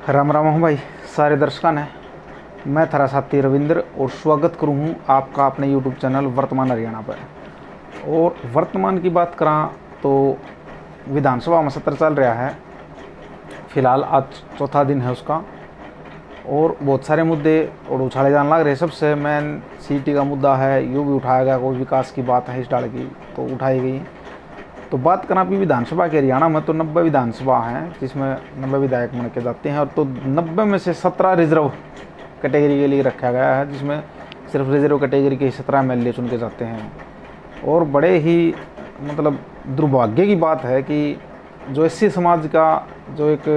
राम राम हो भाई सारे दर्शकों ने। मैं थारा साथी रविंद्र और स्वागत करूँ हूँ आपका अपने यूट्यूब चैनल वर्तमान हरियाणा पर। और वर्तमान की बात करा तो विधानसभा में सत्र चल रहा है, फिलहाल आज चौथा दिन है उसका, और बहुत सारे मुद्दे और उछाले जाने लग रहे। सबसे मेन सीटी का मुद्दा है, यूँ भी उठाया गया, कोई विकास की बात है इस डाल की तो उठाई गई। तो बात करें अभी विधानसभा के हरियाणा में तो 90 विधानसभा हैं, जिसमें 90 विधायक मन के जाते हैं, और तो 90 में से 17 रिजर्व कैटेगरी के लिए रखा गया है, जिसमें सिर्फ रिजर्व कैटेगरी के 17 MLA चुन के जाते हैं। और बड़े ही मतलब दुर्भाग्य की बात है कि जो SC समाज का जो एक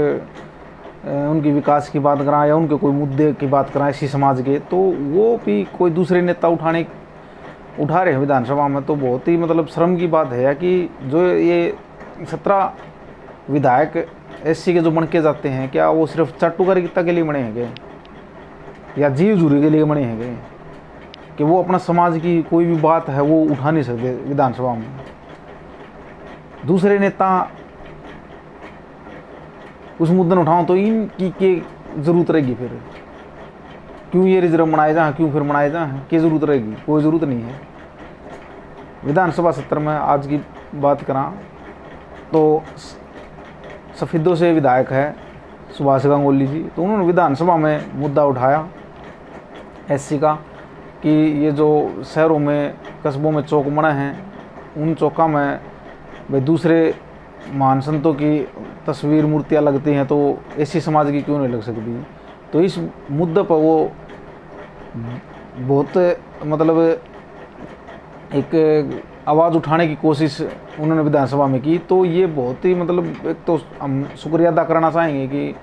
उनकी विकास की बात करा या उनके कोई मुद्दे की बात करा SC समाज के, तो वो भी कोई दूसरे नेता उठा रहे हैं विधानसभा में। तो बहुत ही मतलब शर्म की बात है कि जो ये 17 विधायक SC के जो बन के जाते हैं, क्या वो सिर्फ चाटुकारिता के लिए बने हैं क्या, या जीव जूरी के लिए बने हैं क्या, कि वो अपना समाज की कोई भी बात है वो उठा नहीं सकते विधानसभा में। दूसरे नेता उस मुद्दे उठाओ तो इनकी के जरूरत रहेगी, फिर क्यों ये रिजर्व बनाए जाए, क्यों फिर बनाए जाए, क्या जरूरत रहेगी, कोई ज़रूरत नहीं है। विधानसभा सत्र में आज की बात करा तो सफेदों से विधायक है सुभाष गंगोली जी, तो उन्होंने विधानसभा में मुद्दा उठाया SC का कि ये जो शहरों में कस्बों में चौक बने हैं, उन चौका में भाई दूसरे महान संतों की तस्वीर मूर्तियाँ लगती हैं, तो SC समाज की क्यों नहीं लग सकती। तो इस मुद्दे पर वो बहुत मतलब एक आवाज़ उठाने की कोशिश उन्होंने विधानसभा में की। तो ये बहुत ही मतलब एक तो हम शुक्रिया अदा करना चाहेंगे कि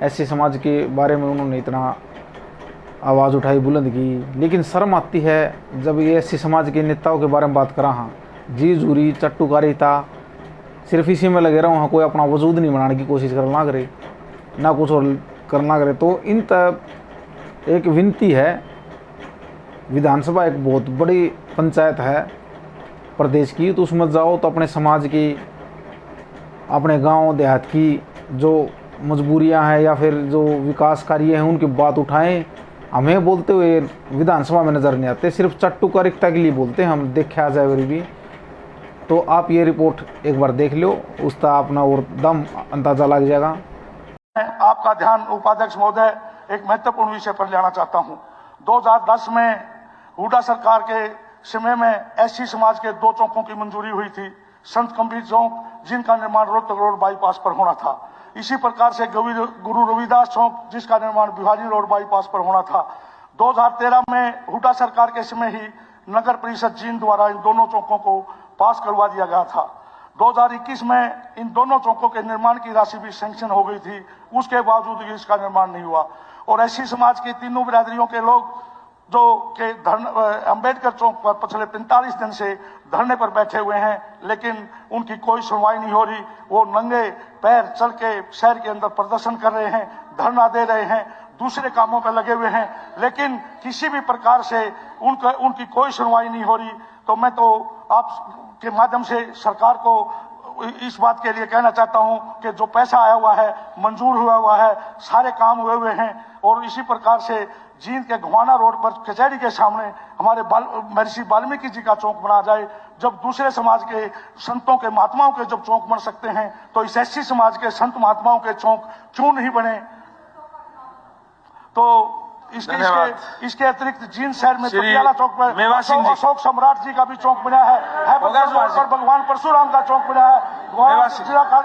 SC समाज के बारे में उन्होंने इतना आवाज़ उठाई, बुलंद की। लेकिन शर्म आती है जब ये SC समाज के नेताओं के बारे में बात करा, हाँ जी जूरी चट्टुकारिता सिर्फ इसी में लगे रहो, हाँ कोई अपना वजूद नहीं बनाने की कोशिश करना करे, ना कुछ और करना करे। तो इन तक एक विनती है, विधानसभा एक बहुत बड़ी पंचायत है प्रदेश की, तो उसमें जाओ तो अपने समाज की, अपने गांव देहात की जो मजबूरियां हैं या फिर जो विकास कार्य हैं उनकी बात उठाएं। हमें बोलते हुए विधानसभा में नज़र नहीं आते, सिर्फ चाटुकारिता के लिए बोलते हैं, हम देखे आ जाए भी। तो आप ये रिपोर्ट एक बार देख लो, उसका अपना और दम अंदाज़ा लग जाएगा। आपका ध्यान उपाध्यक्ष महोदय एक महत्वपूर्ण विषय पर लाना चाहता हूं। 2010 में हुड्डा सरकार के समय में SC समाज के 2 चौकों की मंजूरी हुई थी, संत कबीर चौक जिनका निर्माण रोहतक रोड बाईपास पर होना था, इसी प्रकार से गुरु रविदास चौक जिसका निर्माण भिवानी रोड बाईपास पर होना था। 2013 में हुड्डा सरकार के समय ही नगर परिषद जींद द्वारा इन दोनों चौकों को पास करवा दिया गया था। 2021 में इन दोनों चौकों के निर्माण की राशि भी सैंक्शन हो गई थी, उसके बावजूद भी इसका निर्माण नहीं हुआ। और SC समाज की तीनों बिरादरियों के लोग जो के अंबेडकर चौक पर पिछले 45 दिन से धरने पर बैठे हुए हैं, लेकिन उनकी कोई सुनवाई नहीं हो रही। वो नंगे पैर चल के शहर के अंदर प्रदर्शन कर रहे हैं, धरना दे रहे हैं, दूसरे कामों पर लगे हुए हैं, लेकिन किसी भी प्रकार से उनकी कोई सुनवाई नहीं हो रही। तो मैं तो आप के माध्यम से सरकार को इस बात के लिए कहना चाहता हूं कि जो पैसा आया हुआ है, मंजूर हुआ है, सारे काम हुए हुए हैं, और इसी प्रकार से जींद के घुमाना रोड पर कचहरी के सामने हमारे महर्षि वाल्मीकि जी का चौक बना जाए। जब दूसरे समाज के संतों के महात्माओं के जब चौक बन सकते हैं, तो इस SC समाज के संत महात्माओं के चौक क्यों नहीं बने। तो इसके अतिरिक्त जींद शहर में पटियाला चौक पर अशोक सम्राट जी का भी चौक बना है, भगवान परशुराम का चौक बना है,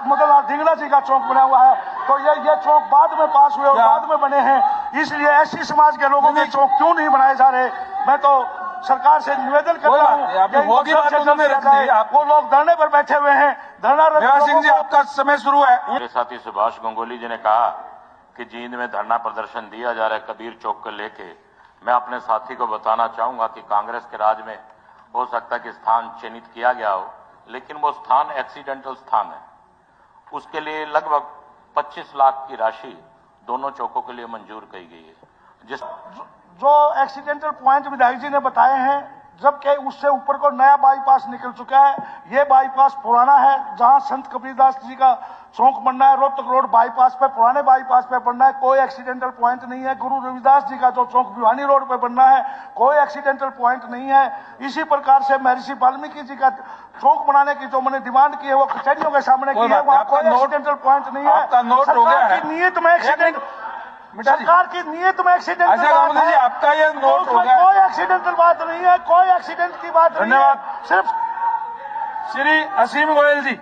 मदनलाल ढींगरा जी का चौक बना हुआ है। तो ये चौक बाद में पास हुए और बाद में बने हैं, इसलिए SC समाज के लोगों के चौक क्यों नहीं बनाए जा रहे। मैं तो सरकार से निवेदन करता हूँ, वो लोग धरने पर बैठे हुए हैं, धरना सिंह जी आपका समय शुरू है। मेरे साथी सुभाष गंगोली जी ने कहा कि जींद में धरना प्रदर्शन दिया जा रहा है कबीर चौक को लेके। मैं अपने साथी को बताना चाहूंगा कि कांग्रेस के राज में हो सकता है कि स्थान चयनित किया गया हो, लेकिन वो स्थान एक्सीडेंटल स्थान है। उसके लिए लगभग 25 लाख की राशि दोनों चौकों के लिए मंजूर की गई है। जो एक्सीडेंटल पॉइंट विधायक जी ने बताए हैं, जबकि उससे ऊपर को नया बाईपास निकल चुका है। ये बाईपास पुराना है, जहां संत कबीरदास जी का चौक बनना है, रोहतक रोड बाईपास पे, पुराने बाईपास पे बनना है, कोई एक्सीडेंटल पॉइंट नहीं है। गुरु रविदास जी का जो चौक भिवानी रोड पे बनना है, कोई एक्सीडेंटल पॉइंट नहीं है। इसी प्रकार से महर्षि वाल्मीकि जी का चौक बनाने की जो मैंने डिमांड की है, वो कचहरियों के सामने की है, वहां कोई एक्सीडेंटल पॉइंट नहीं है। आपका नोट हो गया है। सरकार की नीयत में एक्सीडेंट, सरकार की नीयत में एक्सीडेंट, आपका ये नोट हो गया। कोई एक्सीडेंटल बात नहीं है, कोई एक्सीडेंट की बात नहीं है। धन्यवाद। सिर्फ श्री असीम गोयल जी।